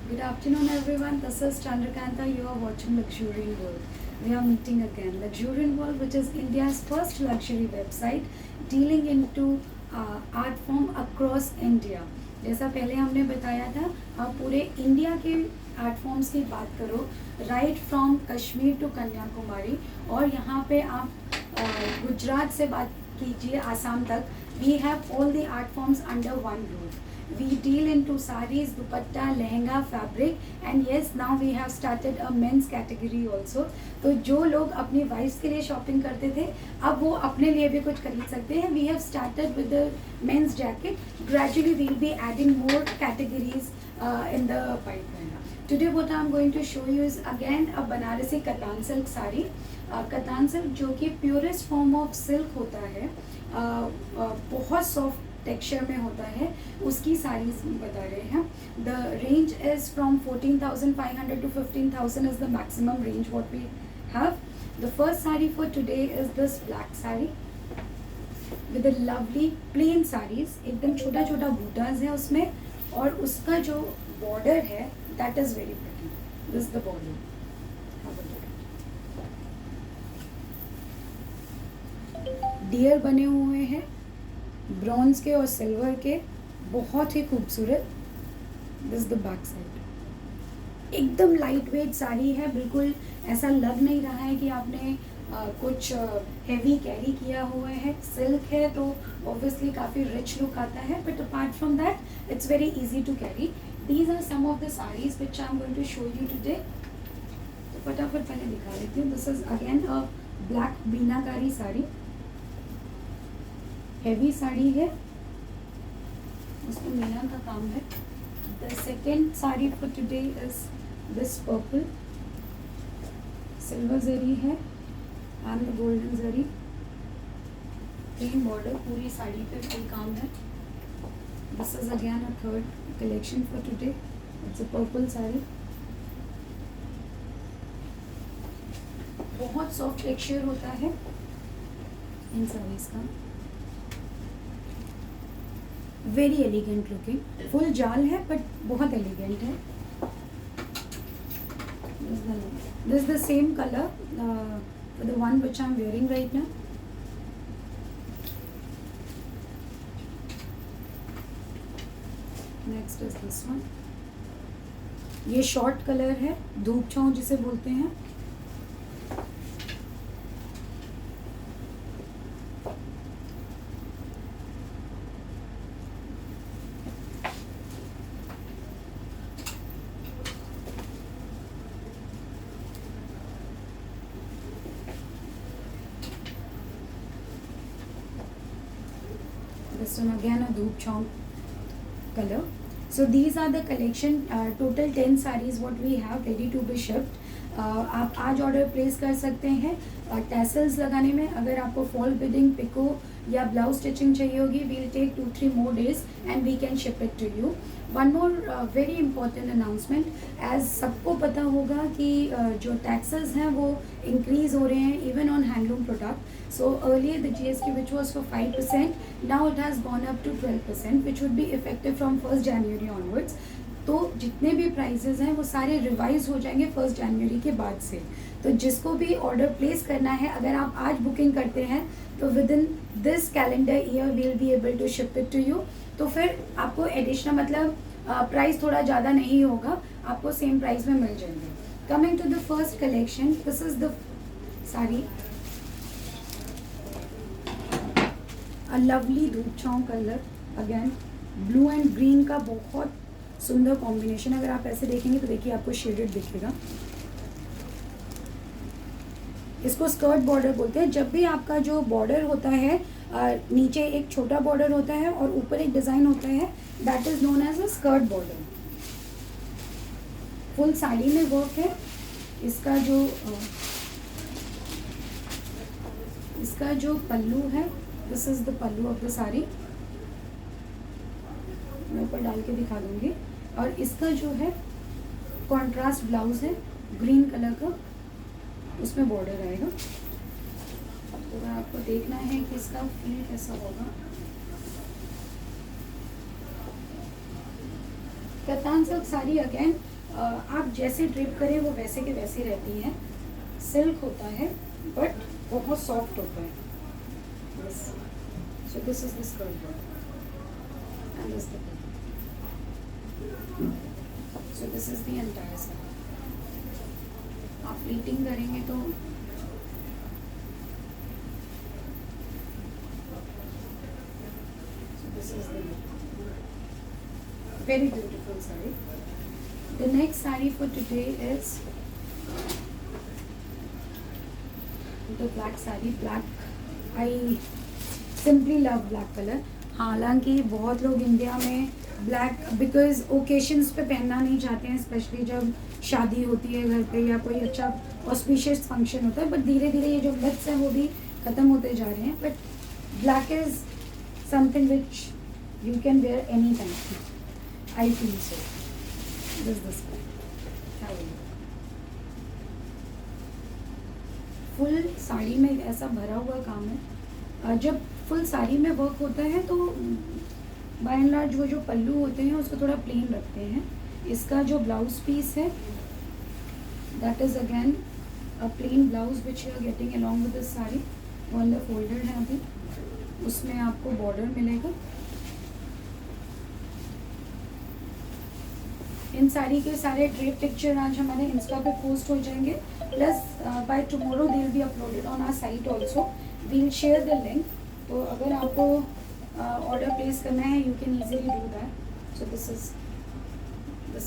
Good afternoon, everyone. This is Chandrakanta. You are watching Luxurian World. We are meeting again. Luxurian World, which is India's first luxury website dealing into art form across India. जैसा पहले हमने बताया था, आप पूरे India के art forms की बात करो, right from Kashmir to Kanyakumari, और यहाँ पे आप गुजरात से बात कीजिए आसाम तक. We have all the art forms under one roof. We deal into sarees, dupatta, lehenga, fabric, and yes, now we have started a men's category also. तो जो लोग अपनी वाइफ्स के लिए शॉपिंग करते थे, अब वो अपने लिए भी कुछ खरीद सकते हैं. We have started with the men's jacket. Gradually, we'll be adding more categories in the pipeline. Today, what I'm going to show you is again a Banarasi Katan silk saree. Katan silk जो कि purest form of silk होता है, बहुत soft texture में होता है, उसकी साड़ीज बता रहे हैं. The range is from 14,500 to 15,000 is the maximum range what we have. The first sari for today is this black sari with a lovely plain saris. एकदम छोटा छोटा बूटाज है उसमें, और उसका जो बॉर्डर है that is very pretty. This the border. Deer बने हुए हैं ब्रॉन्ज के और सिल्वर के, बहुत ही खूबसूरत. This the back side. एकदम लाइट वेट साड़ी है, बिल्कुल ऐसा लग नहीं रहा है कि आपने कुछ हैवी कैरी किया हुआ है. सिल्क है तो ऑब्वियसली काफ़ी रिच लुक आता है, but apart from that it's very easy to carry. These are some of the saris which I am going to show you today. तो फटाफट पहले दिखा देती हूँ. This is again a black meenakari sari. Heavy sari है, उसमें मीना का काम है. The second sari for today is this purple. Silver जरी है and the golden zari. Plain border, पूरी साड़ी पे फुल काम है. This is again a third collection for today. It's a purple sari. बहुत सॉफ्ट टेक्सचर होता है इन साड़ीज का. Very elegant looking. फुल जाल है बट बहुत एलिगेंट है. This the same colour for the one which I am wearing right now. Next is this one. ये short colour है, धूप छाँव जिसे बोलते हैं. This one again a dhoop chong color. So these are the collection, total 10 sarees what we have ready to be shipped. आप आज order place कर सकते हैं. टैसल्स लगाने में अगर आपको फॉल बिडिंग, पिको या ब्लाउज स्टिचिंग चाहिए होगी, we'll take 2-3 more days and we can ship it to you. One more very important announcement. As सबको पता होगा कि जो टैक्सेस हैं वो इंक्रीज हो रहे हैं even on handloom product. So earlier the GST which was for 5%, now it has gone up to 12%, which would be effective from 1st January onwards. तो जितने भी प्राइजेज हैं वो सारे रिवाइज हो जाएंगे 1st जनवरी के बाद से. तो जिसको भी ऑर्डर प्लेस करना है, अगर आप आज बुकिंग करते हैं तो within this calendar year we'll be able to ship it to you. तो फिर आपको एडिशनल मतलब प्राइस थोड़ा ज़्यादा नहीं होगा, आपको सेम प्राइस में मिल जाएंगे. Coming to the first collection, this is the sari. A lovely धूप छाँव colour, again blue and green का बहुत सुंदर कॉम्बिनेशन. अगर आप ऐसे देखेंगे तो देखिए आपको शेडेड दिखेगा. इसको स्कर्ट बॉर्डर बोलते हैं. जब भी आपका जो बॉर्डर होता है, नीचे एक छोटा बॉर्डर होता है और ऊपर एक डिज़ाइन होता है, that is known as a skirt border. Full sari में वर्क है. इसका जो पल्लू है, this is the pallu of the sari. मैं ऊपर डाल के दिखा दूंगी. और इसका जो है कॉन्ट्रास्ट ब्लाउज है ग्रीन कलर का, उसमें बॉर्डर आएगा. तो आपको देखना है कि इसका फील कैसा होगा. कतान सिल्क साड़ी अगेन आप जैसे ड्रिप करें वो वैसे के वैसे रहती हैं। सिल्क होता है बट बहुत सॉफ्ट होता है। Yes. So this is the skirt border and this the bottom. So this is the entire side. आप प्लीटिंग करेंगे तो so this is the look. Very beautiful saree. The next saree for today is the black saree. Black, I simply love black color. हालांकि बहुत लोग India में black because occasions पे पहनना नहीं चाहते हैं, स्पेशली जब शादी होती है घर पे या कोई अच्छा ऑस्पिशियस फंक्शन होता है, बट धीरे धीरे ये जो मिथ्स हैं वो भी ख़त्म होते जा रहे हैं. But black is something which you can wear any time. I feel so. This full sari में ऐसा भरा हुआ काम है. जब फुल साड़ी में वर्क होता है तो बाय एंड लार्ज वो जो पल्लू होते हैं उसको थोड़ा प्लेन रखते हैं. इसका जो ब्लाउज पीस है that is again a plain blouse which you are getting along with this sari. On the folded है अभी, उसमें आपको बॉर्डर मिलेगा. इन साड़ी के सारे ड्रेप पिक्चर आज हमारे इंस्टा पे पोस्ट हो जाएंगे. Plus by tomorrow they will be uploaded on our site also. We'll share the link. तो अगर आपको ऑर्डर प्लेस करना है you can easily do that. So this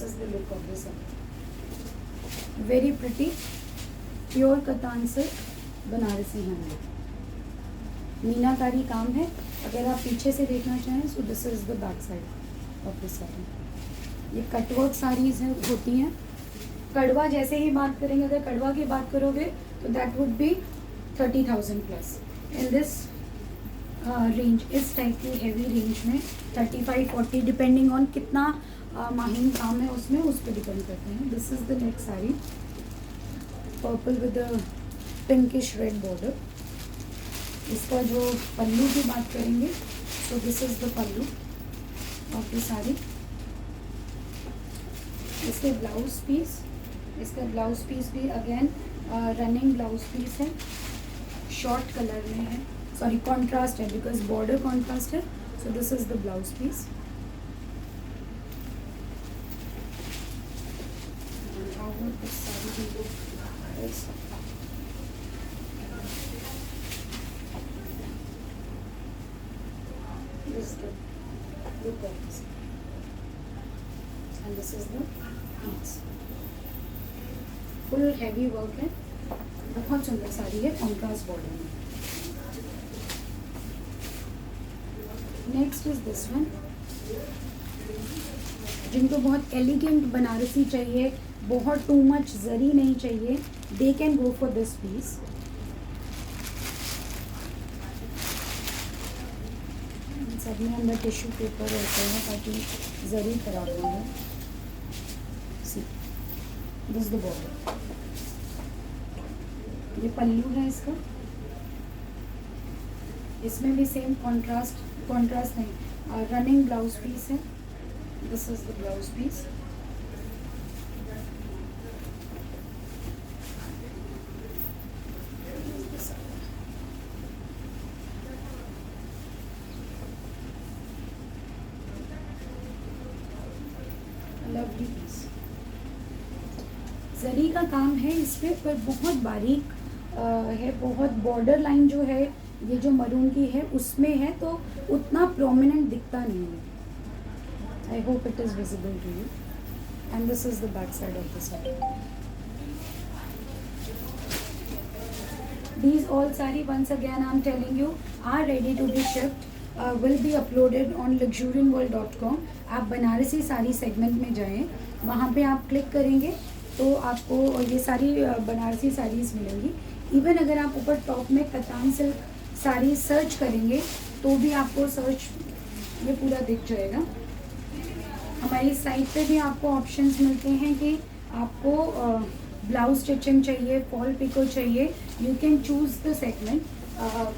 is the look of this. Very pretty pure katan silk Banarasi handloom. मीनाकारी काम है. अगर आप पीछे से देखना चाहें so this is the back side of this sari. ये कटवर्क साड़ीज हैं होती हैं. कड़वा जैसे ही बात करेंगे, अगर कड़वा की बात करोगे तो that would be 30,000 plus. In this range, इस टाइप की हेवी रेंज में 35-40 डिपेंडिंग ऑन कितना माहिम काम है उसमें, उस पर डिपेंड करते हैं. This is the next sari, purple with pinkish red border. इसका जो पल्लू की बात करेंगे so this is the pallu of the sari. इसके ब्लाउज पीस, इसका ब्लाउज पीस भी अगेन रनिंग ब्लाउज पीस है. शॉर्ट कलर में है, सॉरी कॉन्ट्रास्ट है बिकॉज बॉर्डर कॉन्ट्रास्ट है. So this is the blouse piece. And this is the piece. Full heavy work है. बहुत सुंदर साड़ी है कॉन्ट्रास्ट बॉर्डर में. Next is this one. जिनको बहुत एलिगेंट बनारसी चाहिए, बहुत टू मच जरी नहीं चाहिए, they can go for this piece. सब में अंदर टिश्यू पेपर रहते हैं ताकि जरी खराब ना हो. This the border. ये पल्लू है इसका. इसमें भी सेम कॉन्ट्रास्ट नहीं, रनिंग ब्लाउज पीस है. This is the blouse piece. Lovely piece. जरी का काम है इस पर बहुत बारीक है. बहुत बॉर्डर लाइन जो है ये जो मरून की है उसमें है तो उतना प्रोमिनेंट दिखता नहीं है. I hope it is visible to you. And this is the back side of the sari. These all saree once again I'm telling you are ready to be shipped. Will be uploaded on luxurianworld.com. आप Banarasi sari segment में जाएं, वहाँ पे आप click करेंगे तो आपको ये सारी बनारसी साड़ीज़ मिलेंगी. इवन अगर आप ऊपर टॉप में कतान सिल्क साड़ी सर्च करेंगे तो भी आपको सर्च ये पूरा दिख जाएगा. हमारी साइट पे भी आपको ऑप्शंस मिलते हैं कि आपको ब्लाउज स्टिचिंग चाहिए, फॉल पिको चाहिए. You can choose the segment.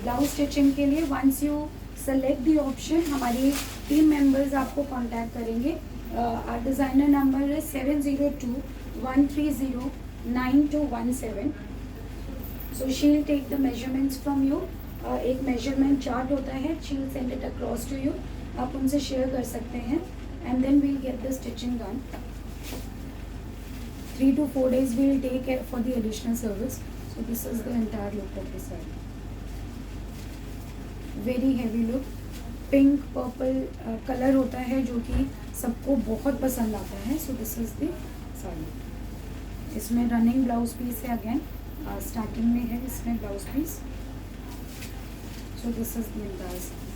Blouse stitching के लिए once you select the option, हमारी टीम मेंबर्स आपको कांटेक्ट करेंगे Our designer number is 7021309217. So she'll take the measurements from you. एक measurement chart होता है, she'll send it across to you. आप उनसे share कर सकते हैं, and then we'll get the stitching done. 3 to 4 days we'll take for the additional service. So this is the entire look of the saree. Very heavy look. Pink purple colour होता है जो कि सबको बहुत पसंद आता है. So this is the sari. इसमें रनिंग ब्लाउज पीस है. अगेन स्टार्टिंग में है इसमें blouse piece. So this is the entire sari.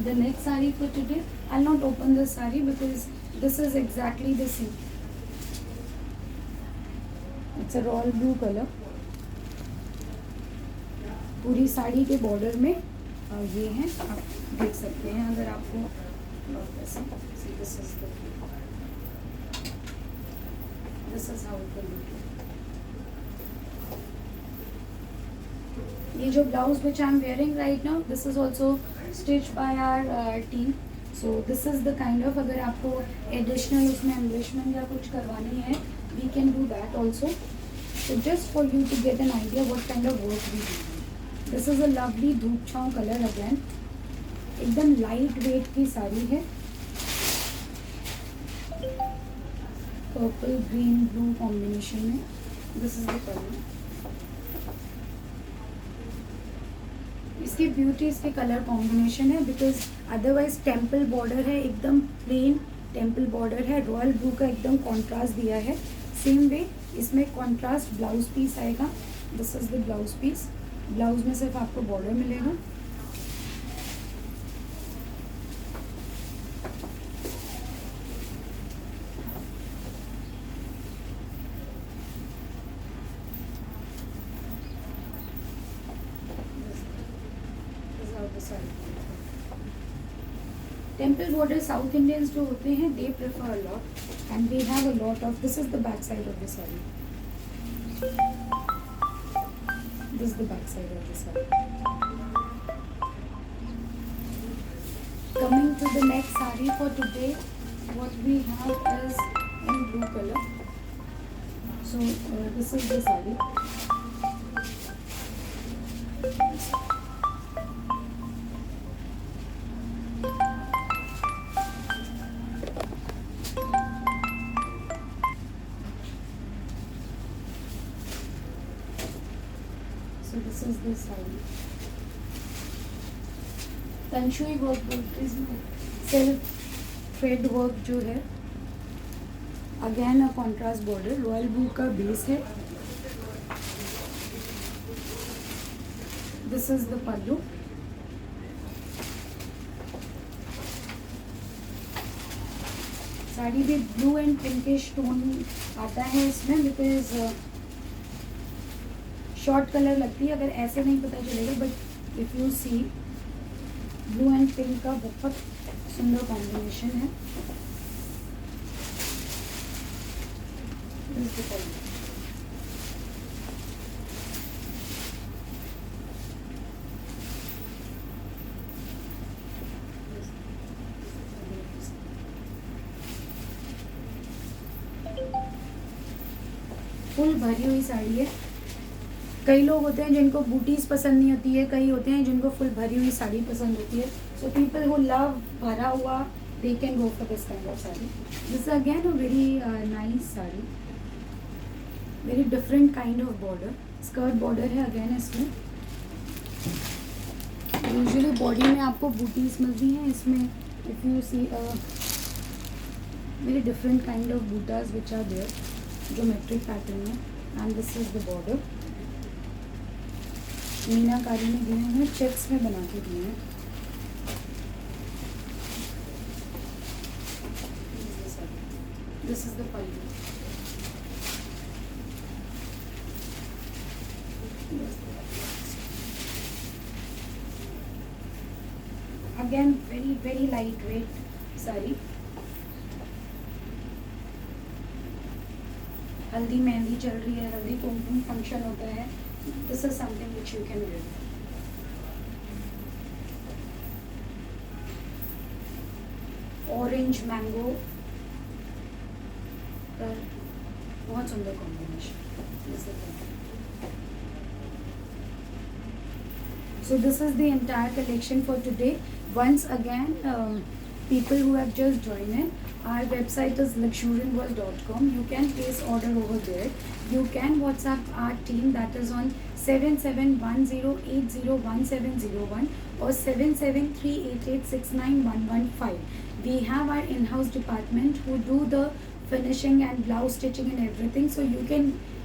The next sari for today, I will not open this sari because this is exactly the same. It's a royal blue colour. पूरी साड़ी के border में ये हैं, आप देख सकते हैं अगर आपको this is how it will look. ये जो blouse which I am wearing right now, this is also stitch by our team. So this is the kind of, अगर आपको एडिशनल उसमें एम्बलिशमेंट या कुछ करवानी है, we can do that also. So just for you to get an idea what kind of work we do. This is a lovely धूप छाँव colour. Again एकदम लाइट वेट की साड़ी है. पर्पल ग्रीन ब्लू कॉम्बिनेशन में. This is the colour. इसकी beauty इसके colour combination है, because otherwise temple border है, एकदम प्लेन टेम्पल बॉर्डर है. रॉयल ब्लू का एकदम कॉन्ट्रास्ट दिया है. सेम वे इसमें कॉन्ट्रास्ट ब्लाउज पीस आएगा. This is the blouse piece. Blouse में सिर्फ आपको बॉर्डर मिलेगा. टेम्पल बॉर्डर साउथ इंडियंस जो होते हैं, they prefer a lot and we have a lot of. This is the back side of the sari. This is the back side of the saree. Coming to the next saree for today, what we have is in blue color. So this is the saree. So this is the saree. Tanchoi work, इसमें self thread work जो है. Again a contrast border. Royal blue का base है. This is the pallu. Sari भी blue and pinkish tone आता है इसमें, because short colour लगती है. अगर ऐसे नहीं पता चलेगा, but if you see blue and pink का बहुत सुंदर कॉम्बिनेशन है. फुल भरी हुई साड़ी है. कई लोग होते हैं जिनको बूटीज पसंद नहीं होती है, कई होते हैं जिनको फुल भरी हुई साड़ी पसंद होती है. सो पीपल हु लव भरा हुआ, they can go for this kind of sari. This again a very nice sari. Very different kind of border. Skirt border है अगेन इसमें. यूजुअली बॉडी में आपको बूटीज मिलती हैं. इसमें if you see very different kind of butas which are there, geometric pattern में. And this is the border. मीनाकारी में दिए हैं, चेक्स में बना के दिए हैं. This is the pallu. Again very very light weight sari. हल्दी मेहंदी चल रही है, हल्दी कुमकुम फंक्शन होता है. This is something which you can wear. Orange mango पर बहुत सुंदर combination. So this is the entire collection for today. Once again, people who have just joined in, our website is luxurianworld.com. You can place order over there. You can WhatsApp our team, that is on 7710801701 or 7738869115. We have our in-house department who do the finishing and blouse stitching and everything. So you can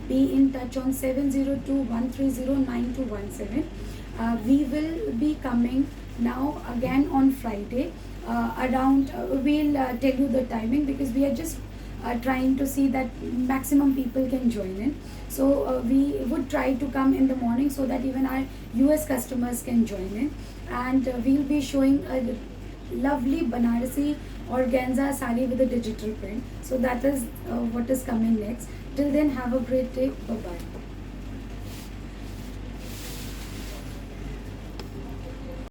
be in touch on 7021309217. We will be coming now again on Friday around we'll tell you the timing, because we are just trying to see that maximum people can join in. So we would try to come in the morning so that even our US customers can join in, and we'll be showing a lovely Banarasi organza sari with a digital print. So that is what is coming next. Till then, have a great day. Bye bye.